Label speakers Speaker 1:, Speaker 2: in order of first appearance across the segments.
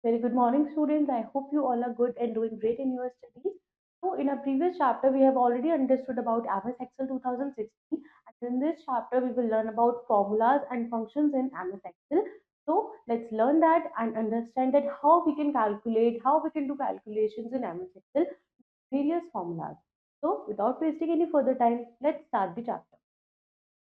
Speaker 1: Very good morning, students. I hope you all are good and doing great in your studies. So, in our previous chapter, we have already understood about MS Excel 2016, and in this chapter, we will learn about formulas and functions in MS Excel. So, let's learn that and understand that how we can calculate, how we can do calculations in MS Excel, various formulas. So, without wasting any further time, let's start the chapter.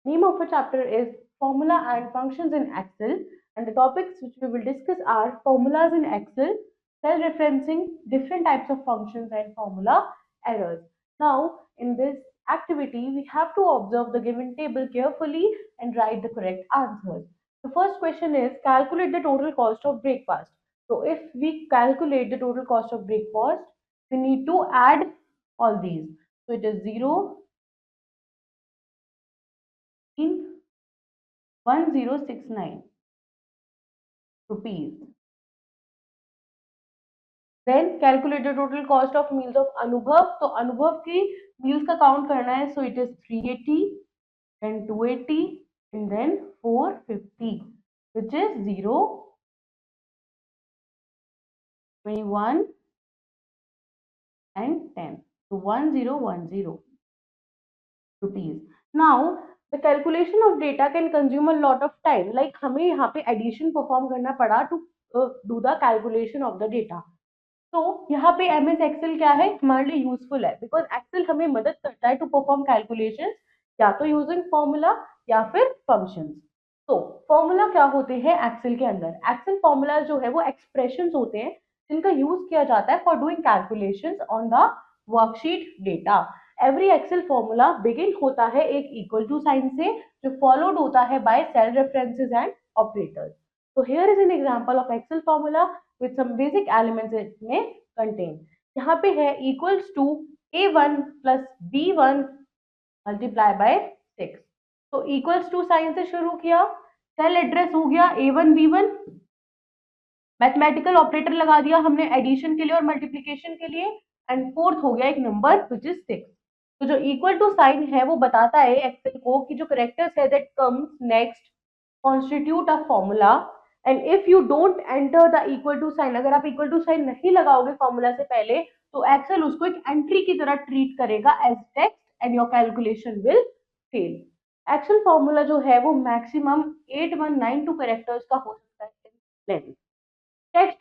Speaker 1: Name of a chapter is Formula and Functions in Excel, and the topics which we will discuss are formulas in Excel, cell referencing, different types of functions and formula errors. Now, in this activity, we have to observe the given table carefully and write the correct answers. The first question is calculate the total cost of breakfast. So, if we calculate the total cost of breakfast, we need to add all these. So, it is 0, 1069 rupees. Then calculate the total cost of meals of Anubhav. तो अनुभव की meals का count करना है. So it is 380, then 280, and then 450, which is 0, 21, and 10. So 1010 rupees. Now the calculation of data can consume a lot of time. Like हमें यहाँ पे addition perform करना पड़ा to do the calculation of the data. तो यहाँ पे MS Excel क्या है हमारे लिए यूजफुल है बिकॉज एक्सेल हमें मदद करता है टू परफॉर्म कैलकुलेशन या तो यूजिंग फॉर्मूला या फिर फंक्शंस. तो फॉर्मूला क्या होते हैं एक्सेल के अंदर. एक्सेल फॉर्मूला जो है वो एक्सप्रेशंस होते हैं जिनका यूज किया जाता है for doing calculations on the worksheet data. Every Excel formula begin होता है एक इक्वल टू साइन से जो फॉलोड होता है by cell references and operators. So here is an example of Excel formula with some basic elements it may contain. यहाँ पे है equals to A1 plus B1 multiply by 6. तो equals to sign से शुरू किया, cell address हो गया A1 B1, mathematical operator लगा दिया हमने एडिशन के लिए और मल्टीप्लीकेशन के लिए, एंड फोर्थ हो गया एक नंबर विच इज 6. तो जो इक्वल टू साइन है वो बताता है एक्सेल को कि जो करेक्टर्स है that comes next constitute a formula. And if you don't enter the equal to sign, अगर आप इक्वल टू साइन नहीं लगाओगे फॉर्मूला से पहले तो एक्सेल उसको एक एंट्री की तरह ट्रीट करेगा as text and your calculation will fail. Excel formula जो है वो मैक्सिमम 8192 कैरेक्टर्स का हो सकता है लेंथ. टेक्स्ट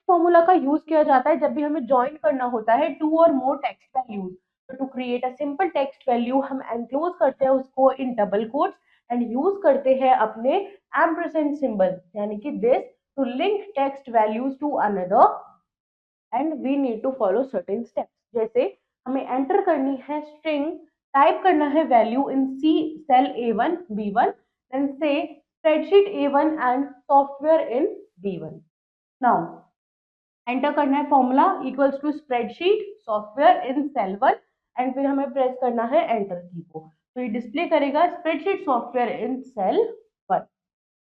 Speaker 1: फॉर्मूला का यूज किया जाता है जब भी हमें ज्वाइन करना होता है टू और मोर टेक्स्ट वैल्यूज. तो to create a simple text value हम एनक्लोज करते हैं उसको in double quotes and use करते हैं अपने एम्परसेंड सिंबल यानी कि this to link text values to another and we need to follow certain steps. जैसे हमें एंटर करनी है स्ट्रिंग, टाइप करना है value in C cell A1 B1, then say spreadsheet A1 and software in B1. Now enter करना है formula equals to spreadsheet software in cell 1 and फिर हमें प्रेस करना है एंटर की को. तो ये डिस्प्ले करेगा स्प्रेडशीट सॉफ्टवेयर इन सेल 1.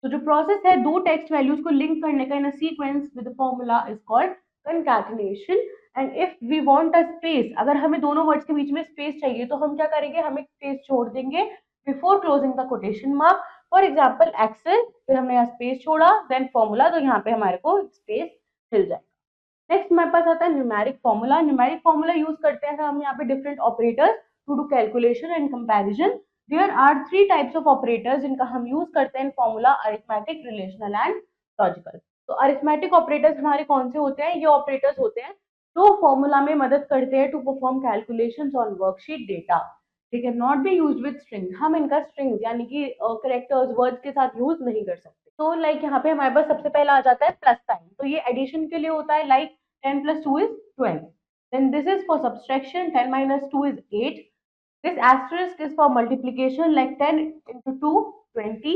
Speaker 1: तो जो प्रोसेस है दो टेक्स्ट वैल्यूज को लिंक करने का in a sequence with formula is called concatenation. And if we want a space, अगर हमें दोनों वर्ड्स के बीच में स्पेस चाहिए तो हम क्या करेंगे, हम एक स्पेस छोड़ देंगे before closing the quotation mark. For example Excel, फिर हमने यहाँ स्पेस छोड़ा देन फॉर्मूला, तो यहाँ पे हमारे को स्पेस मिल जाएगा. नेक्स्ट हमारे पास आता है numeric formula. Numeric formula use करते हैं हम यहाँ पे different operators to do calculation and comparison. There are three types of operators जिनका हम यूज करते हैं formula: arithmetic, relational and logical. तो अरिथमेटिक ऑपरेटर्स हमारे कौन से होते हैं, ये ऑपरेटर्स होते हैं जो फॉर्मूला में मदद करते हैं to perform calculations on worksheet data. They can not be used with string. हम इनका स्ट्रिंग्स यानी कि कैरेक्टर्स वर्ड्स के साथ यूज नहीं कर सकते. तो लाइक यहाँ पे हमारे पास सबसे पहला आ जाता है प्लस साइन. तो ये एडिशन के लिए होता है, like 10 plus 2 is 12. Then this is for subtraction, 10 minus 2 is 8. This asterisk is for multiplication, like 10 into 2, 20.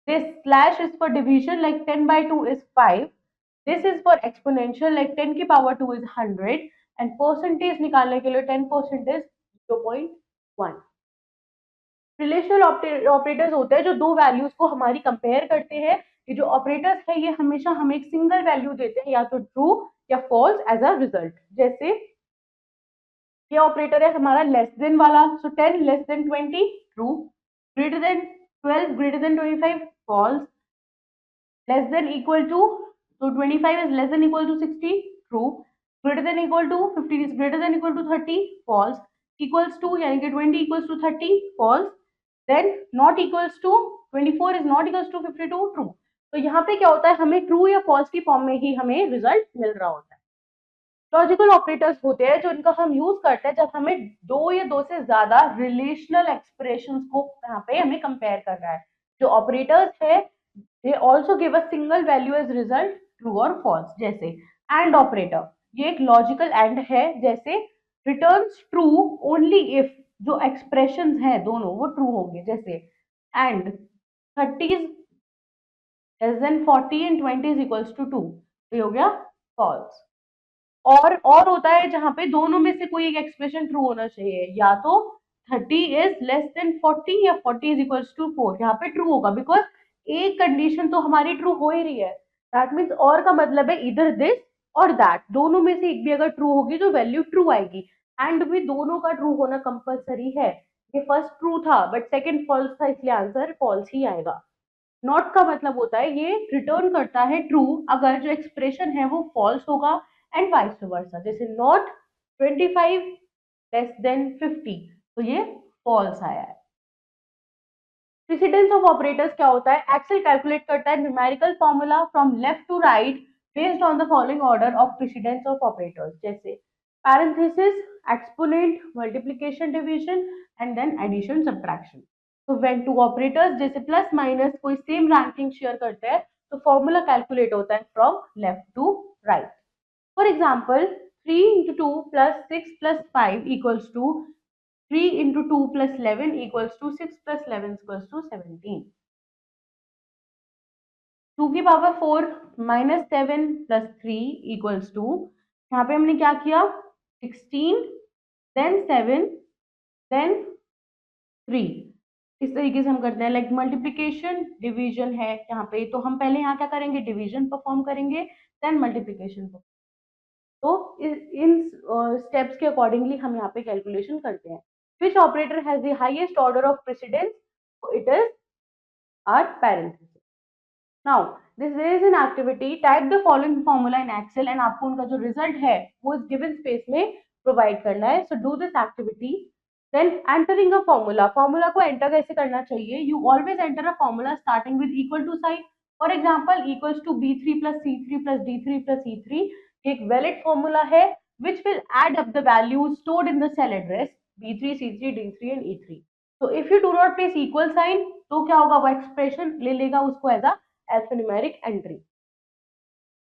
Speaker 1: This slash is for division, like 10 by 2 is 5. This is for exponential, like 10 की power 2 is 100. And percentage निकालने के लिए 10% is 0.1. Relational operators होते हैं जो दो values को हमारी कंपेयर करते हैं. ये जो ऑपरेटर्स है ये हमेशा हमें एक सिंगल वैल्यू देते हैं, या तो ट्रू या फॉल्स एज अ रिजल्ट. जैसे ये ऑपरेटर है हमारा लेस देन वाला, so 10 less than 20 true, greater than 12 greater than 25 false, less than equal to तो 25 is less than equal to 60, true. Greater than equal to 15 is greater than equal to 30, false. Equals to यानी कि 20 equals to 30, false. Then not equals to 24 is not equals to 52, true. तो यहाँ पे क्या होता है, हमें ट्रू या फॉल्स की फॉर्म में ही हमें रिजल्ट मिल रहा होता है. लॉजिकल ऑपरेटर्स होते हैं जो इनका हम यूज करते हैं जब हमें दो या दो से ज्यादा रिलेशनल एक्सप्रेशंस को यहाँ पे हमें कंपेयर कर रहा है. जो ऑपरेटर्स है they also give a single value as result, true और फॉल्स. जैसे एंड ऑपरेटर, ये एक लॉजिकल एंड है. जैसे रिटर्न्स ट्रू ओनली इफ जो एक्सप्रेशंस हैं दोनों वो ट्रू होंगे. जैसे and 30 less than 40 and 20 is equals to 2, ये हो गया फॉल्स. और होता है जहां पे दोनों में से कोई एक एक्सप्रेशन ट्रू होना चाहिए, या तो 30 इज लेस देन 40 या 40 इज इक्वल्स टू 4. यहाँ पे ट्रू होगा बिकॉज एक कंडीशन तो हमारी ट्रू हो ही रही है. दैट मीन्स और का मतलब है इधर दिस और दैट, दोनों में से एक भी अगर ट्रू होगी तो वैल्यू ट्रू आएगी. एंड भी दोनों का ट्रू होना कंपलसरी है. ये फर्स्ट ट्रू था बट सेकंड फॉल्स था, इसलिए आंसर फॉल्स ही आएगा. नॉट का मतलब होता है ये रिटर्न करता है ट्रू अगर जो एक्सप्रेशन है वो फॉल्स होगा एंड वाइस वर्सा. जैसे नॉट 25 लेस देन 50, तो ये फॉल्स आया है. प्रेसिडेंस ऑफ ऑपरेटर्स क्या होता है, एक्सेल कैलकुलेट करता है numerical formula from left to right based on the following order of precedence of operators. जैसे parenthesis, exponent, multiplication, division and then addition, subtraction. तो व्हेन टू ऑपरेटर्स जैसे plus minus कोई same ranking share करते हैं तो formula calculate होता है from left to right. For example, 3 into 2 plus 6 plus 5 equals to 3 into 2 plus 11 equals to 6 plus 11 equals to 17. 2 की power 4 minus 7 plus 3 equals to, यहाँ पे हमने क्या किया 16 then 7 then 3. इस तरीके से हम करते हैं. लाइक मल्टीप्लिकेशन डिवीजन है यहाँ पे, तो हम पहले यहाँ क्या करेंगे, डिवीजन परफॉर्म करेंगे देन मल्टीप्लिकेशन. तो इन स्टेप्स के अकॉर्डिंगली हम यहाँ पे कैलकुलेशन करते हैं. Which operator has the highest order of precedence, it is our parenthesis. Now this is an activity, type the following formula in Excel and आपको उनका जो रिजल्ट है वो इस गिवन स्पेस में प्रोवाइड करना है. So do this activity. Then entering a formula, formula को एंटर कैसे करना चाहिए, you always enter a formula starting with equal to sign. For example equals to B3 plus C3 plus D3 plus E3, एक valid formula है which will add up the values stored in the cell address B3, C3, D3 and E3. So if you do not place equal sign तो क्या होगा, वो expression ले लेगा उसको as a alphanumeric entry.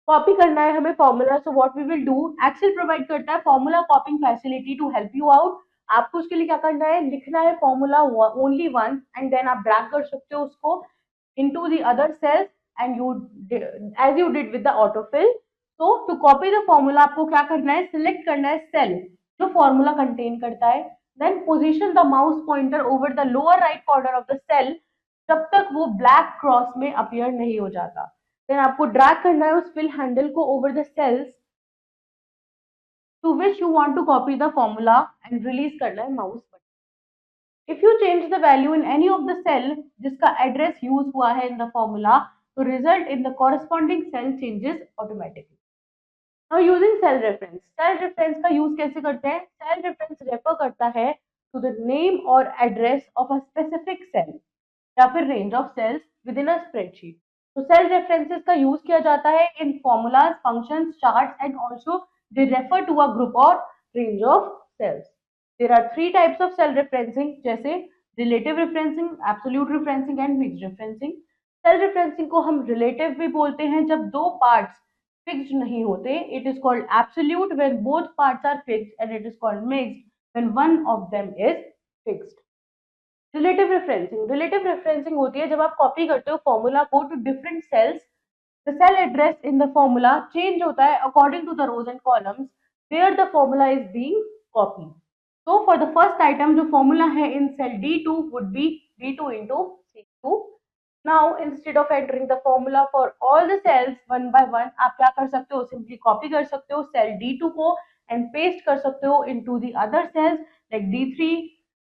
Speaker 1: Copy करना है हमें formula. So what we will do, Excel provide करता है formula copying facility to help you out. आपको उसके लिए क्या करना है, लिखना है formula only once and then आप ड्रैग कर सकते हो उसको into the other cells and you as you did with the autofill. तो टू कॉपी द फॉर्मूला आपको क्या करना है, सिलेक्ट करना है सेल जो फॉर्मूला कंटेन करता है. Then position the mouse pointer over the lower right corner of the cell जब तक वो ब्लैक क्रॉस में अपीयर नहीं हो जाता. देन आपको ड्रैग करना है उस फिल हैंडल को over the cells to which you want to copy the formula and release करना है mouse button. If you change the value in any of the cell जिसका एड्रेस यूज हुआ है इन द फॉर्मूला, तो result in the corresponding cell changes automatically. Now using cell reference, cell reference का use कैसे करते हैं, cell reference refer करता है to the name और address of a specific cell या फिर range of cells within a spreadsheet. तो cell references का यूज किया जाता है in formulas, functions, charts and also they refer to a group or range of cells. There are three types of cell referencing जैसे relative referencing, absolute referencing and mixed referencing. Cell referencing को हम relative भी बोलते हैं जब दो parts fixed नहीं होते. It is called absolute when both parts are fixed and it is called mixed when one of them is fixed. Relative referencing होती है जब आप कॉपी करते हो फॉर्मूला को to different cells. The cell address in the formula change होता है according to the rows and columns where the formula is being copied. So for the first item जो formula है in cell D2 would be D2 into C2. Now instead of entering the formula for all the cells one by one, आप क्या कर सकते हो, simply copy कर सकते हो cell D2 को and paste कर सकते हो into the other cells like D3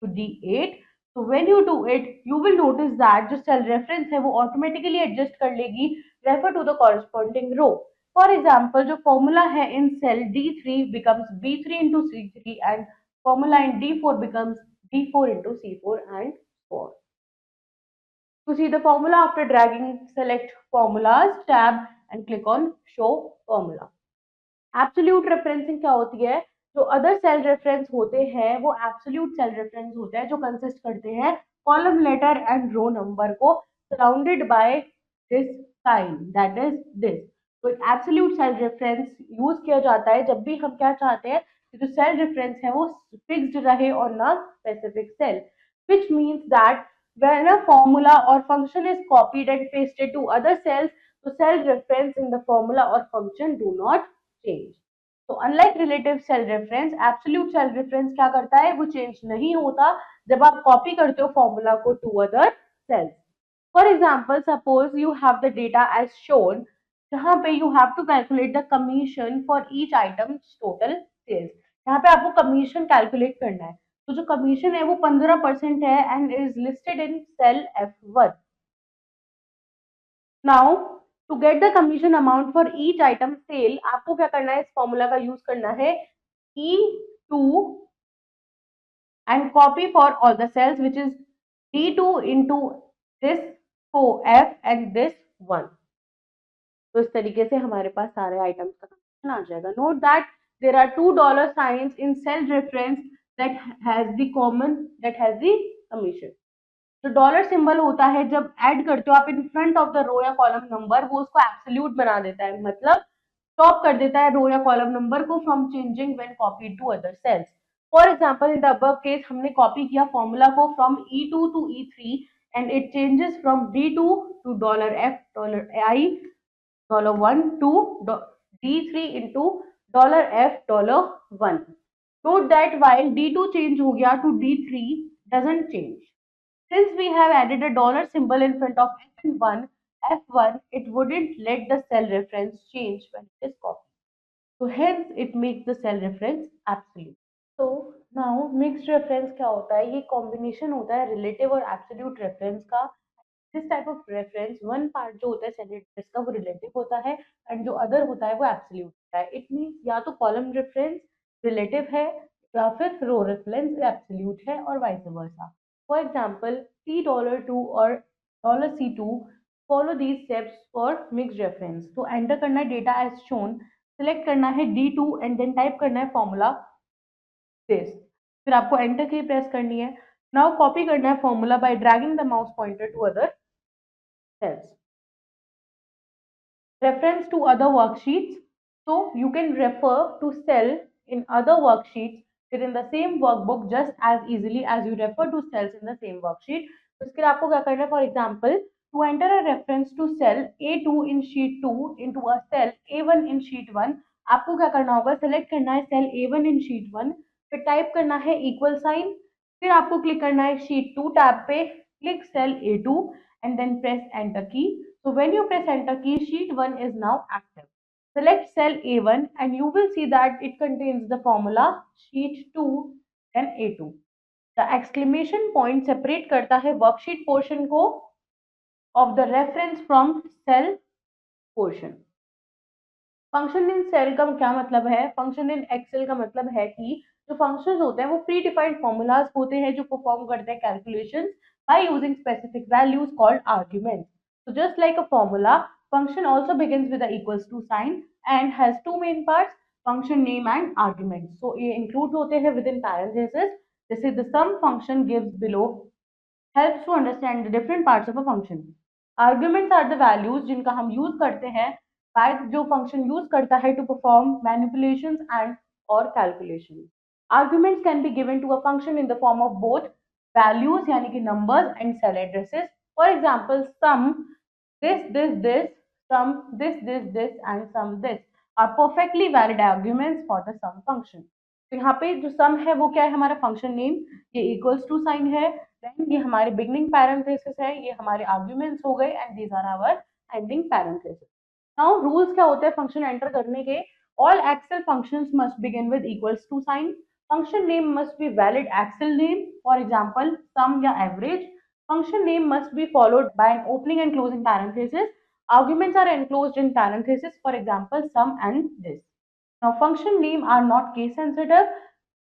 Speaker 1: to D8. So when you do it, you will notice that जो cell reference है वो automatically adjust कर लेगी refer to the corresponding row. For example जो फॉर्मूला है इन cell D3 becomes B3 into C3 and formula in D4 becomes D4 into C4 and so on. To see the formula after dragging, select formulas tab and click on show formula. Absolute referencing क्या होती है? जो other cell reference होते हैं वो absolute cell reference होते हैं जो कंसिस्ट करते हैं column letter and row number को surrounded by this sign that is this. तो एब्सोल्यूट सेल रेफरेंस यूज किया जाता है जब भी हम क्या चाहते हैं कि जो सेल रेफरेंस है वो फिक्स्ड रहे और ना specific cell, which means that when a formula or function is copied and pasted to other cells, the cell reference in the formula or function do not change. तो unlike relative cell reference, absolute cell reference क्या करता है? वो change नहीं होता जब आप copy करते हो फॉर्मूला को to other cells. For example suppose you have the data as shown, जहां पे you have to calculate the commission for each item total sales. यहाँ पे आपको कमीशन कैलकुलेट करना है. तो जो कमीशन है वो 15% है and is listed in cell F1. Now to get the commission amount for each item cell, आपको क्या करना है? इस फॉर्मूला का यूज करना है E2 and copy for all the cells which is D2 into this 4F and this 1. तो इस तरीके से हमारे पास सारे आइटम्स का कमीशन आ जाएगा. Note that there are two dollar signs in cell reference that has the common that has the commission. जो डॉलर सिंबल होता है जब ऐड करते हो आप in front of the row या कॉलम नंबर, वो उसको एब्सोल्यूट बना देता है, मतलब स्टॉप कर देता है रो या कॉलम नंबर को from changing when copied to other cells. For example in the above case हमने कॉपी किया फॉर्मूला को from E2 to E3 and it changes from D2 to $F$I $1 to D3 into $F$1. Note that while D2 change हो गया to D3 doesn't change. Since we have added a dollar symbol in front of F1, it wouldn't let the cell reference change when it is copied. So hence it makes the cell reference absolute. So now mixed reference क्या होता है? ये combination होता है relative और absolute reference का. This type of reference one part जो होता है सेल रेफरेंस का वो रिलेटिव होता है एंड जो अदर होता है वो एब्सोल्यूट होता है. इट मींस या तो कॉलम रेफरेंस रिलेटिव है या फिर रो रेफरेंस एब्सोल्यूट है और vice versa. For example $C2 और $C2 follow these steps for mixed reference. तो एंटर करना है डेटा एज शोन, सिलेक्ट करना है D2 एंड देन टाइप करना है फॉर्मूला दिस. फिर आपको एंटर की प्रेस करनी है. नाउ कॉपी करना है formula by dragging the mouse pointer to other cells. Reference to other worksheets. So you can refer to cell in other worksheets within the same workbook just as easily as you refer to cells in the same worksheet. तो इसके लिए आपको क्या करना है? For example to enter a reference to cell A2 in sheet 2 into a cell A1 in sheet 1, आपको क्या करना होगा? सेलेक्ट करना है सेल A1 in sheet 1, फिर टाइप करना है इक्वल साइन, फिर आपको क्लिक करना है sheet 2 टैब पे, click cell A2 and then press enter key. So when you press enter key, sheet 1 is now active. Select cell A1 and you will see that it contains the formula sheet 2 and A2. The exclamation point separate करता है worksheet portion को of the reference from cell portion. Function in cell का क्या मतलब है? Function in Excel का मतलब है कि जो फंक्शंस होते हैं वो प्री डिफाइंड फॉर्मूलाज होते हैं जो परफॉर्म करते हैं calculations by using specific values called arguments. So just like a formula, function also begins with the equals to sign and has two main parts, function name and argument. So ये include होते हैं within parentheses. This is the sum function gives below helps to understand the different parts of a function. Arguments are the values जिनका हम use करते हैं जो function use करता है to perform manipulations and or calculations. Arguments can be given to a function in the form of both values यानी कि numbers and cell addresses. For example, sum this, sum this and sum this are perfectly valid arguments for the sum function. तो यहाँ पे जो sum है वो क्या है? हमारा function name, ये equals to sign है, then ये हमारे beginning parenthesis है, ये हमारे arguments हो गए and these are our ending parenthesis. Now rules क्या होते हैं function enter करने के? All Excel functions must begin with equals to sign. Function name must be valid Excel name, for example sum या average. Function name must be followed by an opening and closing parenthesis. Arguments are enclosed in parentheses, for example, sum and this. Now, function name are not case sensitive.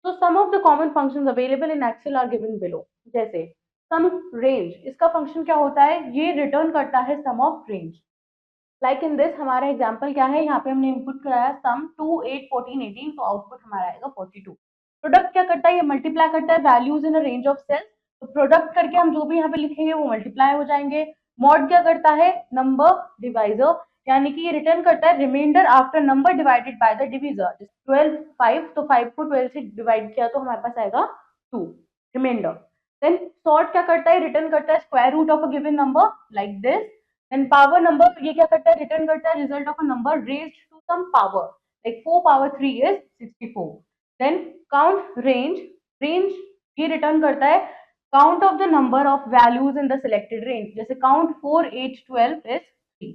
Speaker 1: So, some of the common functions available in Excel are given below. जैसे sum range, इसका function क्या होता है? ये return करता है sum of range. Like in this हमारा example क्या है, यहाँ पे हमने इनपुट कराया सम 2 8 14 18, तो आउटपुट हमारा आएगा 42. प्रोडक्ट क्या करता है, ये मल्टीप्लाई करता है values in a range of cells, तो प्रोडक्ट करके हम जो भी यहाँ पे लिखेंगे वो मल्टीप्लाई हो जाएंगे. मॉड क्या करता है, नंबर डिवाइजर, यानी कि ये रिटर्न करता है remainder after number divided by the divisor. 12 5, तो 5 को 12 से डिवाइड किया तो हमारे पास आएगा 2 रिमाइंडर. देन सॉर्ट क्या करता है, रिटर्न करता है square root of a given number like this. Then power number, ये क्या करता है, रिटर्न करता है result of a number raised to some power, like 4 power 3 is 64. Then count range, range ये रिटर्न करता है count of the number of values in the selected range, जैसे काउंट 4 8 12 इज 3.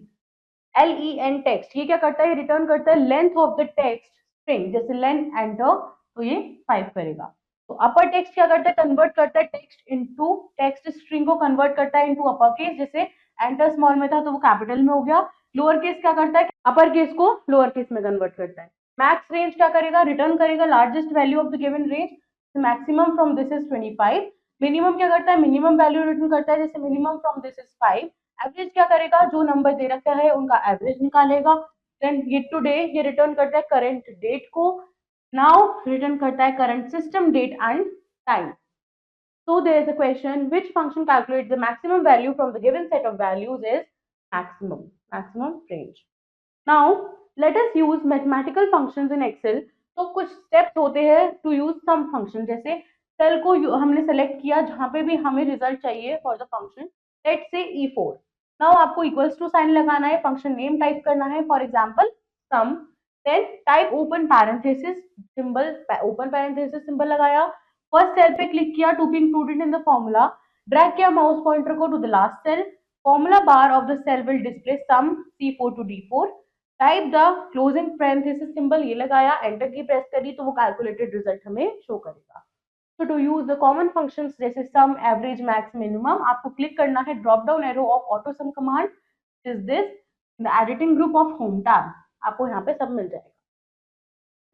Speaker 1: len टेक्स्ट, ये क्या करता है, रिटर्न करता है length of the text string, जैसे लेन एंटर, तो ये 5 करेगा. तो अपर टेक्स्ट क्या करता है, कन्वर्ट करता है टेक्स्ट इनटू, टेक्स्ट स्ट्रिंग को कन्वर्ट करता है इनटू अपर केस, जैसे एंटर स्मॉल में था तो वो कैपिटल में हो गया. लोअर केस क्या करता है, अपर केस को लोअर केस में कन्वर्ट करता है. मैक्स रेंज क्या करेगा, रिटर्न करेगा largest value of the given range, maximum from this is 25. Minimum क्या करता है, मिनिमम वैल्यू रिटर्न करता है, जैसे minimum from this is 5. Average क्या करेगा, जो नंबर दे रखा है उनका एवरेज निकालेगा. देन गेट टू डे, ये रिटर्न करता है करंट डेट को. नाउ रिटर्न करता है current system date and time. So there is a question, which function calculates the maximum value from the given set of values is maximum range. Now let us use mathematical functions in Excel. तो कुछ steps होते हैं to use some function, जैसे cell को हमने select किया जहां पे भी हमें रिजल्ट चाहिए for the function, let's say E4. Now आपको इक्वल्स टू साइन लगाना है, फंक्शन नेम टाइप करना है, for example sum. Then type open parenthesis symbol, open parenthesis symbol लगाया, फर्स्ट सेल पे क्लिक किया to be included in the formula, drag किया mouse pointer को to the last cell, formula bar of the cell will display sum C4 to D4, type the closing parenthesis symbol, ये लगाया, enter key press करी तो वो calculated result हमें show करेगा. So to use the common functions जैसे sum, average, max, minimum, आपको click करना है drop down arrow of auto sum command, is this the editing group of home tab, आपको यहाँ पे सब मिल जाएगा.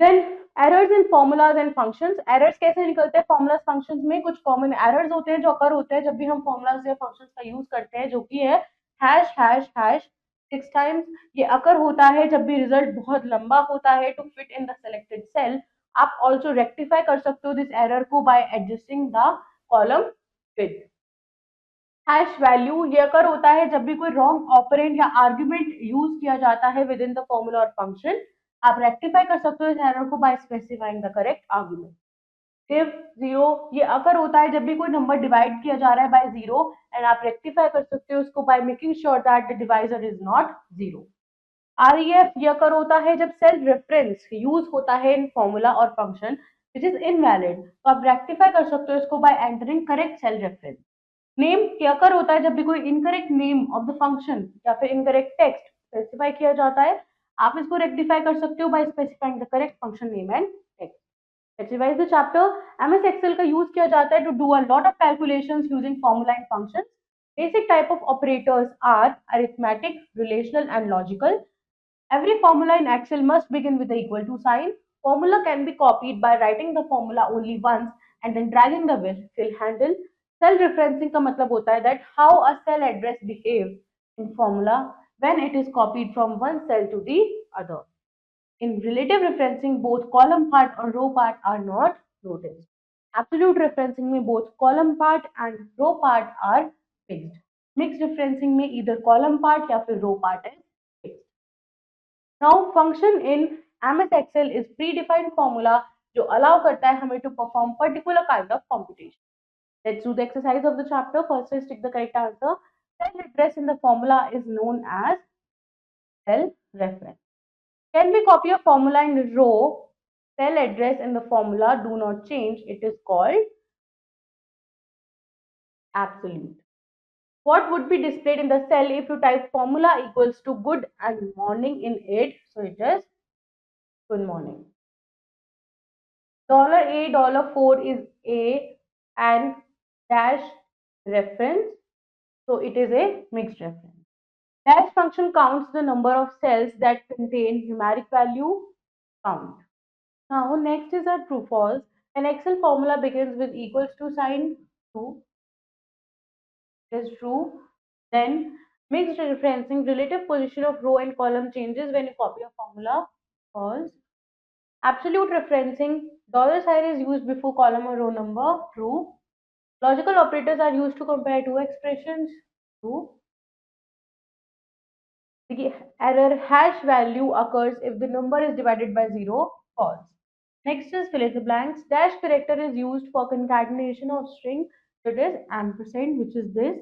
Speaker 1: Then errors in formulas and functions, errors कैसे निकलते हैं formulas functions में, कुछ common errors होते हैं जो occur होते हैं जब भी हम formulas या functions का use करते हैं, जो कि है hash hash hash 6 times. ये occur होता है जब भी result बहुत लंबा होता है to fit in the selected cell. आप also rectify कर सकते हो this error को by adjusting the column width. Hash value, ये अकर होता है जब भी कोई रॉन्ग ऑपरेंड या आर्ग्यूमेंट यूज किया जाता है विद इन द फॉर्मूला और फंक्शन, आप रेक्टिफाई कर सकते हो इस एरर को by specifying the correct argument. Div zero, ये अकर होता है जब भी कोई नंबर डिवाइड किया जा रहा है बाय जीरो, एंड आप रेक्टिफाई कर सकते हो उसको by making sure that the divisor is not zero. REF, ये अकर होता है जब सेल रेफरेंस यूज होता है इन फॉर्मूला और फंक्शन विच इज इनवैलिड, तो आप रेक्टिफाई कर सकते हो इसको by entering correct cell reference. Name क्या कर होता है जब भी कोई incorrect name of the function या फिर इनकरेक्ट टेक्स्ट स्पेसिफाई किया जाता है, आप इसको रेक्टिफाई कर सकते हो by specifying the correct function name and text. Let's revise the chapter. MS Excel का यूज किया जाता है to do a lot of calculations using formula and functions. Basic type of operators are arithmetic, relational and logical. Every formula in Excel must begin with the equal to sign. Formula can be copied by writing the formula only once and then dragging the fill handle. Cell referencing का मतलब होता है that how a cell address behaves in formula when it is copied from one cell to the other. In relative referencing, both column part और row part are not noticed. Absolute referencing में both column part and row part are fixed. Mixed referencing में either column part या फिर row part is fixed. Now function in MS Excel is predefined formula जो allow करता है हमें to perform particular kind of computation. Let's do the exercise of the chapter. First is tick the correct answer. Cell address in the formula is known as cell reference. Can we copy a formula in row? Cell address in the formula do not change. It is called absolute. What would be displayed in the cell if you type formula equals to good and morning in it? So it is good morning. $A, $4 is A and dash reference. So it is a mixed reference. Dash function counts the number of cells that contain numeric value count. Now next is our true false. An Excel formula begins with equals to sign. True. It is true. Then mixed referencing, relative position of row and column changes when you copy a formula. False. Absolute referencing, dollar sign is used before column or row number. True. Logical operators are used to compare two expressions. True. The error hash value occurs if the number is divided by 0. False. Next is fill in the blanks. Dash character is used for concatenation of string. So it is ampersand, which is this.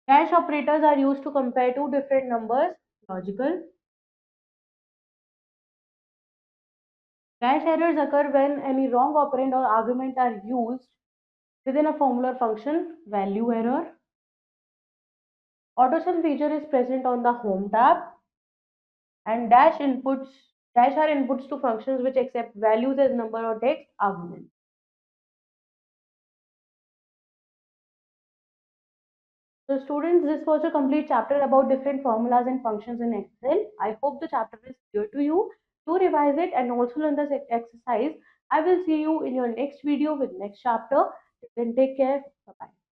Speaker 1: Dash operators are used to compare two different numbers. Logical. Dash errors occur when any wrong operand or argument are used within a formula or function. Value error. AutoSum feature is present on the home tab, and dash are inputs to functions which accept values as number or text argument. So students, this was a complete chapter about different formulas and functions in Excel. I hope the chapter is clear to you. To revise it and also learn this exercise, I will see you in your next video with next chapter. Then take care. Bye bye.